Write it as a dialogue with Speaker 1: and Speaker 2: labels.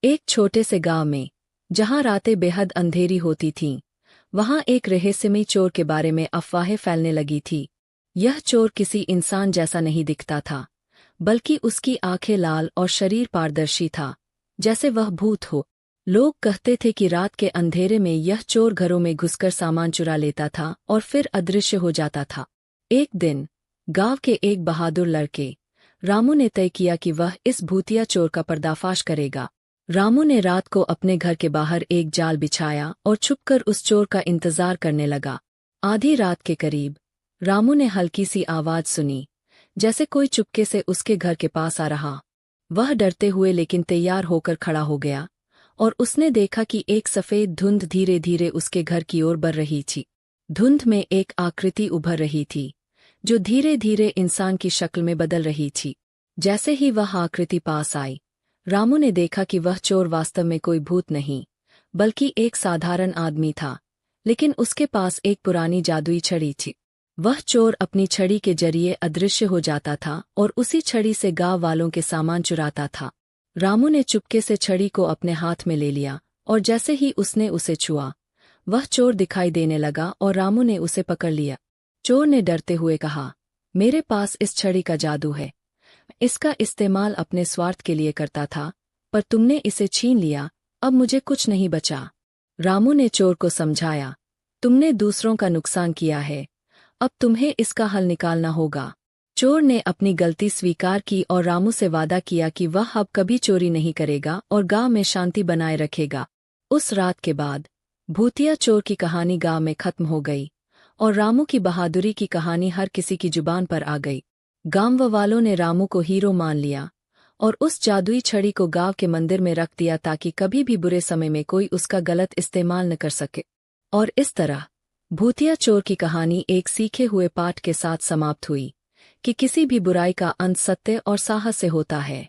Speaker 1: एक छोटे से गांव में, जहां रातें बेहद अंधेरी होती थीं, वहां एक रहस्यमयी चोर के बारे में अफवाहें फैलने लगी थी। यह चोर किसी इंसान जैसा नहीं दिखता था, बल्कि उसकी आंखें लाल और शरीर पारदर्शी था, जैसे वह भूत हो। लोग कहते थे कि रात के अंधेरे में यह चोर घरों में घुसकर सामान चुरा लेता था और फिर अदृश्य हो जाता था। एक दिन गांव के एक बहादुर लड़के रामू ने तय किया कि वह इस भूतिया चोर का पर्दाफाश करेगा। रामू ने रात को अपने घर के बाहर एक जाल बिछाया और छुपकर उस चोर का इंतजार करने लगा। आधी रात के करीब रामू ने हल्की सी आवाज सुनी, जैसे कोई चुपके से उसके घर के पास आ रहा। वह डरते हुए लेकिन तैयार होकर खड़ा हो गया और उसने देखा कि एक सफेद धुंध धीरे धीरे उसके घर की ओर बढ़ रही थी। धुंध में एक आकृति उभर रही थी, जो धीरे धीरे इंसान की शक्ल में बदल रही थी। जैसे ही वह आकृति पास आई, रामू ने देखा कि वह चोर वास्तव में कोई भूत नहीं, बल्कि एक साधारण आदमी था, लेकिन उसके पास एक पुरानी जादुई छड़ी थी। वह चोर अपनी छड़ी के जरिए अदृश्य हो जाता था और उसी छड़ी से गांव वालों के सामान चुराता था। रामू ने चुपके से छड़ी को अपने हाथ में ले लिया और जैसे ही उसने उसे छुआ, वह चोर दिखाई देने लगा और रामू ने उसे पकड़ लिया। चोर ने डरते हुए कहा, मेरे पास इस छड़ी का जादू है। इसका इस्तेमाल अपने स्वार्थ के लिए करता था, पर तुमने इसे छीन लिया, अब मुझे कुछ नहीं बचा। रामू ने चोर को समझाया, तुमने दूसरों का नुकसान किया है, अब तुम्हें इसका हल निकालना होगा। चोर ने अपनी गलती स्वीकार की और रामू से वादा किया कि वह अब कभी चोरी नहीं करेगा और गांव में शांति बनाए रखेगा। उस रात के बाद भूतिया चोर की कहानी गांव में खत्म हो गई और रामू की बहादुरी की कहानी हर किसी की जुबान पर आ गई। गांव वालों ने रामू को हीरो मान लिया और उस जादुई छड़ी को गांव के मंदिर में रख दिया ताकि कभी भी बुरे समय में कोई उसका गलत इस्तेमाल न कर सके। और इस तरह भूतिया चोर की कहानी एक सीखे हुए पाठ के साथ समाप्त हुई कि किसी भी बुराई का अंत सत्य और साहस से होता है।